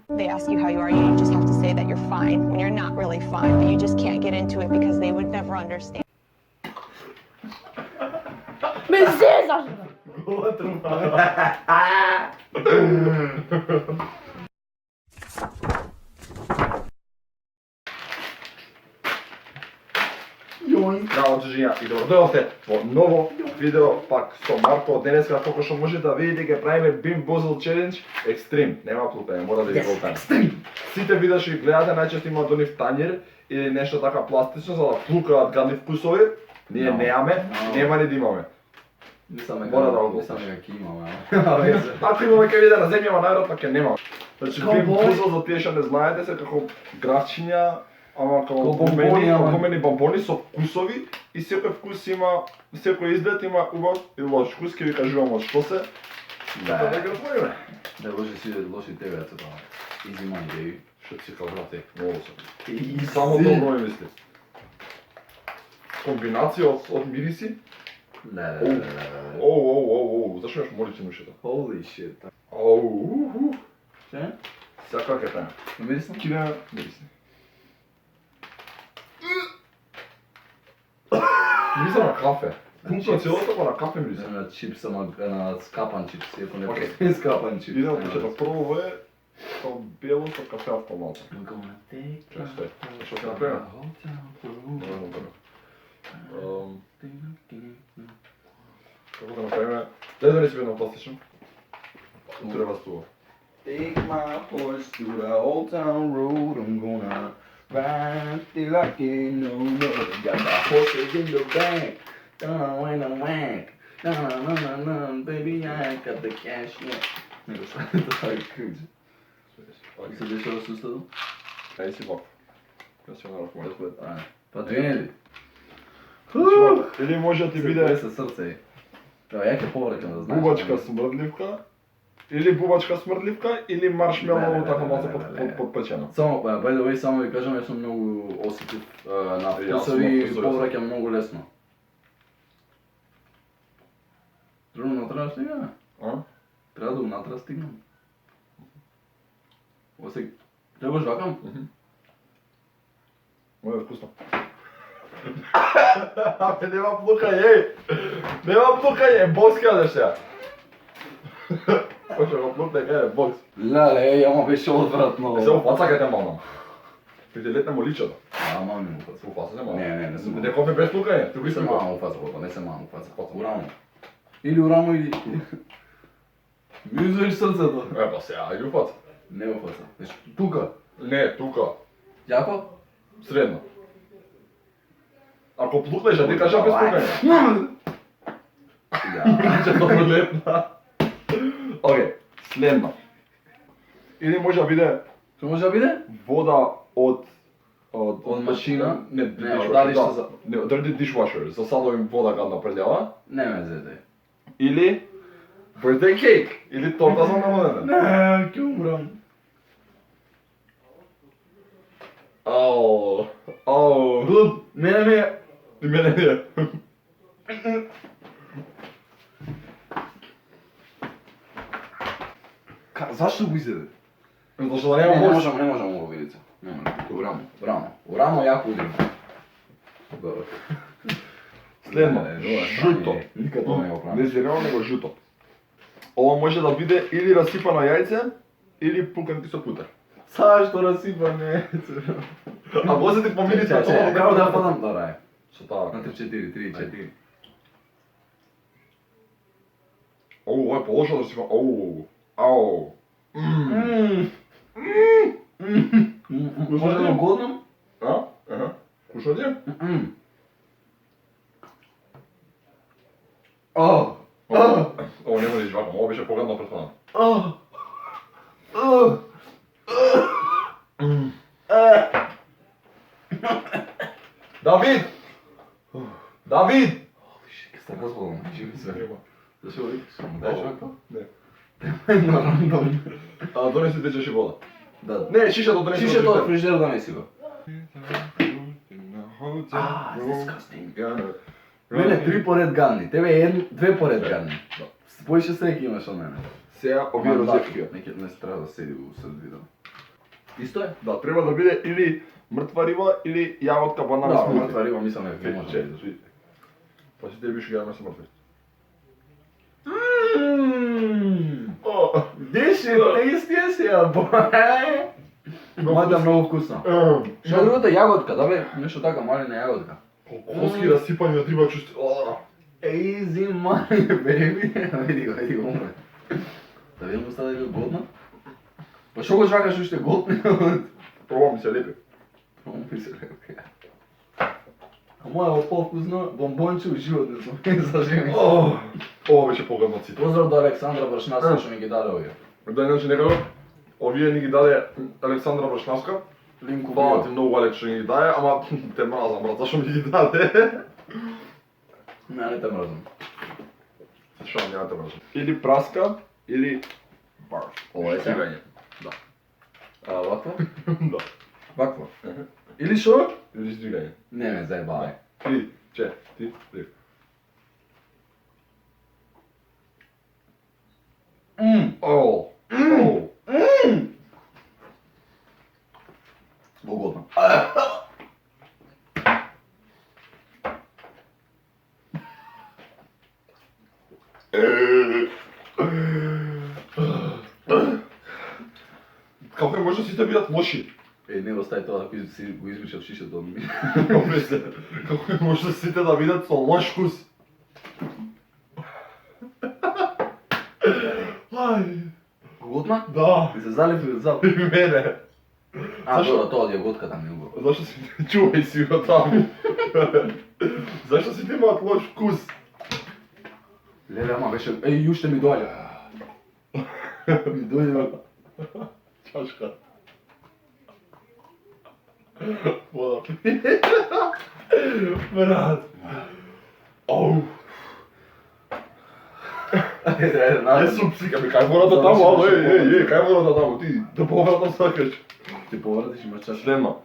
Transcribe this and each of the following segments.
They ask you how you are, you just have to say that you're fine when you're not really fine, but you just can't get into it because they would never understand. Me zezaš! Zdravo družina i dobrodošli v novo video pak s Marko. Deneska, kako što možete vidjeti, pravime Bean Boozled Challenge Extreme. Nema plutanja, mora da je voltanje. Сите видеа што ги гледате најчесто имаат онив тањер или нешто така пластично за да плукаат гадни вкусови. Ние немаме, нема ни да имаме. Мора да го Nisam ga imao, Ако имаме кај виде на земјава, најверојатно ќе немаме. Значи Bean Boozled, за тие што не знаете, се како графчиња, ама како гумени бомбони со вкусови и секој вкус има, секој изглед има убав и лош вкус, ќе ви кажувам од што се. Да ги отвориме. Da loži si loši tebe, to da izimam ideju. Што си као брате, многу се. И само добро ми мисли. Комбинација од мириси. Ne. Оу, зашо имаш моличи на ушето? Holy shit. Оу, Че? сега како е таја? Mirisno? Кида мириси. Мириса на кафе. Пункто целото па на кафе мириса. Na chips, na skapan chips, iako ne Okej. postoji skapan chips. Идемо почеток. Прво е со бело со кафеавка малце. We're gonna take Често е. Што ќе направиме? Како да направиме? Дај да не си едно пластично. Треба стува. Take my horse to the old town road, I'm gonna ride till I can't no more. Got my horses in the back, when I'm whack. Baby, I got the cash, yeah. Nego šta je to tako kuđe? I se dešava sustavu? Ај си вак. Ја се нарав мој. Tako je, ajde. Pa dvije Или може да ти se биде trese srce. Evo, jak je povrekam da znaš. бубачка смрдливка, или бубачка смрдливка, или маршмелово така малце подпечено. Само, by the way, само ви кажам, јас сум многу осетив на вкусови и повраќам многу лесно. Трудно натра стигаме. А? Треба да унатра стигнам. Осе, требаш вакам? Моје е вкусно. Абе, нема плукање, еј! Нема плукање, бокс кадеш сега. Почва го плукне, каде бокс. Леле, ама беше одвратно. Е, се уфаца каде мамам. Ти летне му личата. Ама не му фаца. Уфаца се мамам. Не сум. Де кофе без плукање, ти го Не се искам. мама му фаца, не се мама му фаца. Урамо. Или урамо или... Ми узеш срцето. Е, па сега, ајде уфаца. Не му фаца. Значи, тука. Не, тука. Јако? Средно. Ако плукнеш, а ти кажа без плукање. Че добро лепна. Океј, следно. Или може да биде Што може да биде? вода од Од машина? Не, Не, dishwasher, од далиште да. за... Не, од dishwasher, за садови вода гадна прелјава. Не ме зете. Или birthday cake, или торта за намалена. Не, ќе умрам. Ау. Мене ми е... И мене не е. Зашто го изеде? Зашто да нема Не бокс. можам ово видите. Не можам. Урамо јако удрим. Добро. Следно, Не, жуто. Никад не го правам. Не зелено, него жуто. Ова може да биде или расипано јајце, или пуканки со путер. Зашто расипане? А може ти помири со тоа? Како да падам да рај? Со таа. На 4, 3, 4. Оу, ова е положено да си ау. Може да го годнам? А? Аха. Кушање? Ова не може да извакам, ова беше погадно претходно. Давид! Давид! Ке сте разболам, живи се. Нема. Зашо викаш? Дај вака? Не. На рандом. А донеси течеше вода. Да. Не, шишето донеси. Шишето од фрижер да не си го. Disgusting. Мене 3 поред гадни, тебе 2 поред гадни. Поише среќа имаш од мене. Сега овие розетки. Неќе не се треба да седи у сред видео. Исто е? Да, треба да биде или мртва риба или јаготка банана Да, смути. мртва риба мислам не може да видиш. Видите. Па си те биш јадаме се мртви. О, This is tastiest here, boy! Мада многу вкусно. Што другото јаготка, да бе, нешто така малина јаготка. Коски расипани од риба чувство. Easy money, baby. Види го, умре. Да видим го стаде го годно. Па што го чакаш уште годно? Пробам ми се лепи. Умри се лепи. А моја е по-вкусно, бомбонче у живот не сум зажени. Ова беше погадно од сите. Поздрав до Александра Брашнаска што ми ги даде овие. Да, иначе некако, овие ни ги даде Александра Брашнавска. Линку Фала ти био. многу, Алекс, што ни ги даде, ама те мразам, брат, зашо ми ги даде? Не те мразам. Шо, няма те мразам. Или праска, или барф. Ова е сега? Жигање. Да. А, вакво? Да. Вакво. Или шо? Или жигање. Не ме заебавај. 3, 4, 3. Оу. Оу. Угодно. Како е може сите бидат лоши? Не го стави тоа да си го извличат шишето од ми. Како е може сите да бидат со лош вкус? Ај. Угодно? Да. Ти се залепи од зад. И мене. А, Зашо? тоа од јаготката ми уго. Зашто си чувај си го таму? Зашто сите имаат лош вкус? Леле, ама беше... Еј, уште ми доаѓа. Ми доаѓа. Чашка. Вода. Брат. Оу. Јас сум псика, бе, кај вората таму, ало, кај вората таму, ти, да повратам сакаш. Ти повратиш имаш чаша. Следно,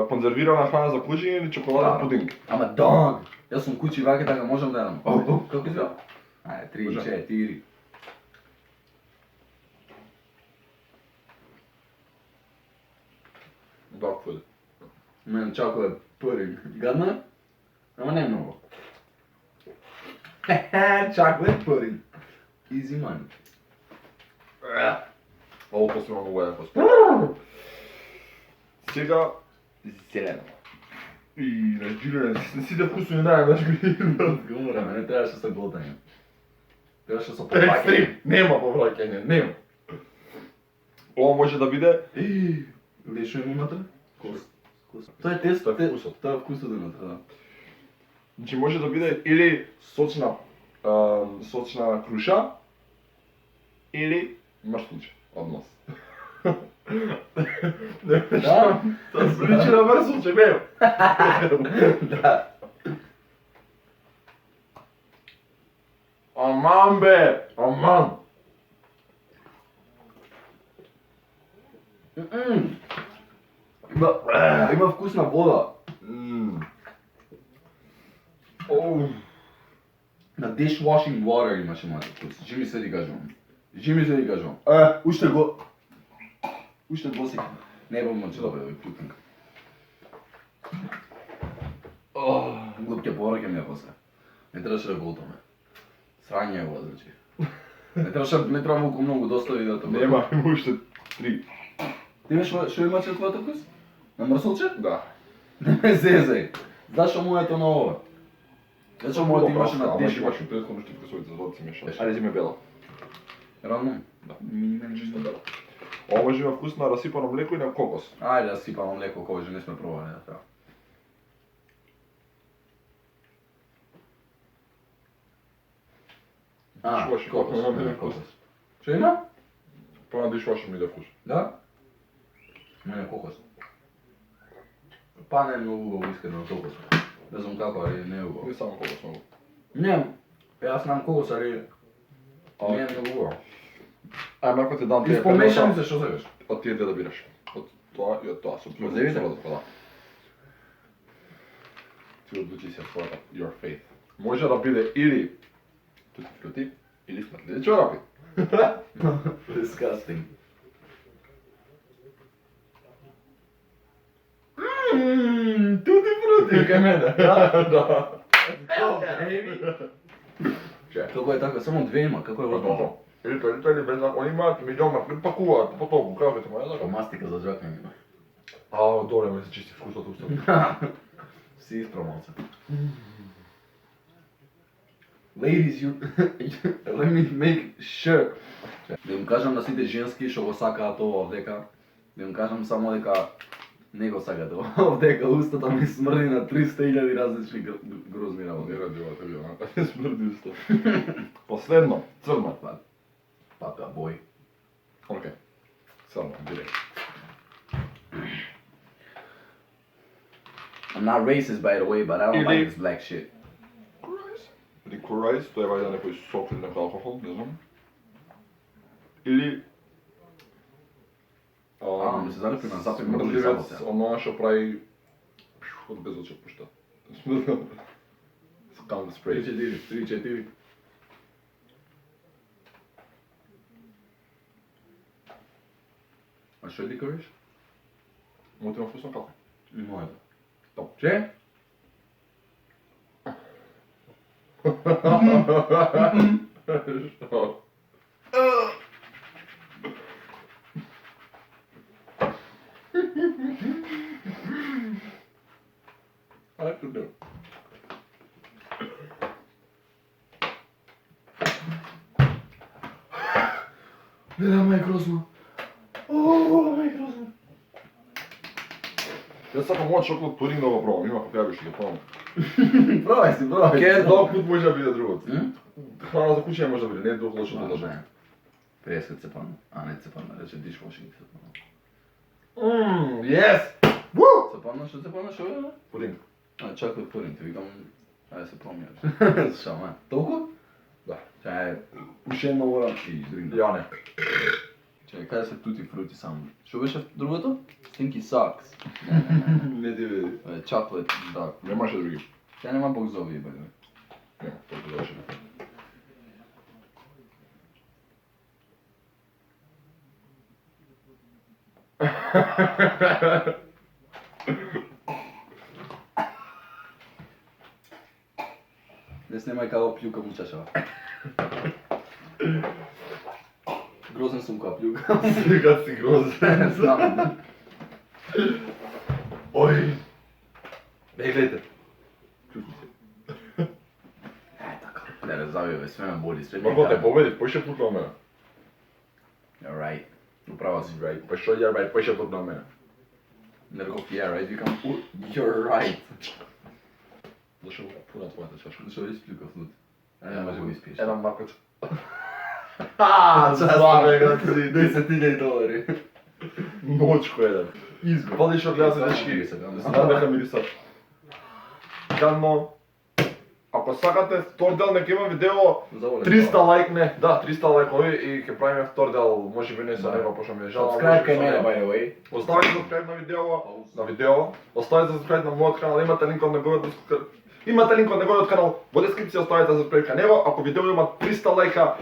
конзервирана храна за кучиња или чоколаден пудинг? Ама дог! Јас сум кучи ваке така можам да јадам. Како извела? Ајде, 3, Може. 4. Dog food. Мен чоколад пудинг. Гадна? Ама не многу. Chocolate pudding. Easy money. Ово после има многу еден вкус. Сега, зелено. И разжилен, сите вкусни најдеш ги. Умре, не требаше со глутање. Требаше со Екстрим, попаќање. нема повраќање, нема. Ова може да биде Или што има внатре? Кост. Тоа е тесто, Тоа е вкусот. Тоа е вкусот внатре, да. Значи може да биде или сочна круша или мршличе од нос. Да? Тоа се личи на мршличе, бе. Да. Аман бе, аман. Има вкусна вода. Оу. На dishwashing water имаше мојата вкус. Жими се ти кажувам. Уште го... Уште го си... Не бо мочи да бе, путинг. Глупке пораке ми ја после. Не требаше да го утаме. Срање го, значи. Не треба малку многу достави да тоа. Нема, има уште 3. Ти имаш што имаше твојата вкус? На мрсолче? Да. Не ме зезај. Зашо моето на ова? Зашо моето имаше на Ама диш? имаш и претходно што вкусовите за си мешаш. Ајде зиме бела. Рано? Да. Не Чисто бела. Ова може има вкус на расипано млеко и на кокос. Ајде да сипам млеко кога не сме пробали да тоа. Dishwasher, кокос. како Не, на кокос. Што има? Па на dishwasher ми да вкус. Да? Не, кокос. Па не е многу искрено кокос. Не знам како, али не е убаво. Не само кокос многу. Не, јас знам кокос, али не е многу убаво. Ај, Марко, те дам тие Испомешам се, што сакаш? од тие да бираш. Од тоа и од тоа. Со Од зевите? Да. Ти одлучи се својата, your faith. Може да биде или тути фрути, или смртливи чорапи. Disgusting. Tutti frutti, kaj mene. Da. Čekaj. Kako je tako, samo dvema, kako je ovo? Ili bez oni imati mi doma pripakuvati, potom kako ćemo, ja Pa znam. mastika za žakanje. A, dobro, mi se čisti vkus od usta. Si ispravno se. Ladies, let me make sure. Da jim kažem da sите ženski šo го сакаат ова овдека, да им кажем само дека не го сакате ова овдека, устата ми смрди на 300.000 различни грозни работи. Не ради ова теби, а? Смрди уста. Последно, црно. Папа, бой. Окей. Црно, директ. I'm not racist by the way, but I don't like this black shit. Licorice, to je valjda nekoj sok ili neki alkohol, ne znam. Ili... Mi se zalepi na zapim mrli Smrdljivec, zabote. ono što pravi... Od bezoča pušta. Skunk spray. 3-4. A što je licorice? Motiv ima vkusno kafe. Moje. Top. Če? Što? Aj, tu ne. Nama je grozno. Nama je grozno. Ja sad moć čokolad puding da ovo probam, ima kako ja više ga probam. Probaj si. Kje dog put može biti drugo. Hm? Hrana za kuće može biti, ne duh loše da lažem. Ne. Prije cepano, a ne cepano, reče dishwashing cepano. Yes! Woo! Cepano što je? Puding. A, chocolate pudding, ti vikam, ajde se pomnjaš. Šama. Толку? Da. Čaj, ушено moram i izдринда. Ja ne. Čaj, kada se tutti frutti samo? Što беше другото? Stinky socks. Ne ti vidi. Chocolate, da. Nemaš drugi. Tja nema bog zovi, by the way. Nema, to je završeno. Ne snemaj kao pljuka mu čašava. Grozan sam kao pljuka. Kad si grozan. Znam. Oj. Ej, gledajte. Čuti se. Tako. Ne, zavio je, sve me boli, sve mi Kako te je pobedi, pa še put na mene. You're right. Upravo si. Right, pa što ja right, pa še put na mene. Ne rekao yeah, right? Vikam, you're right. Zašto puna tvojata čaša? Zašto je ispljuka flut? Ne može ga ispiješ. Jedan markac. Zame ga si, $10,000. Noćko jedan. Izgo. Vališ od gleda se dečki. Znam neka mirisat. Kažemo, ako сакате втор дел, нека има видео 300 лайкне, да, 300 лайкови и ќе правиме втор дел, може би не со него, пошто ми е жал. Subscribe кај мене, by the way. Оставите subscribe на видео, оставите subscribe на мојот канал, имате линк од неговиот канал во дескрипција, оставите subscribe кај него. Ако видео има 300 лајка,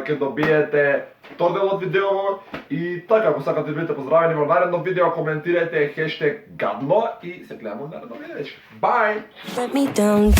ќе добиете втор дел од видео. И така, ако сакате да бидете поздравени во наредно видео, коментирајте хештег гадно и се гледаме во наредно видео. Бај! Let me down.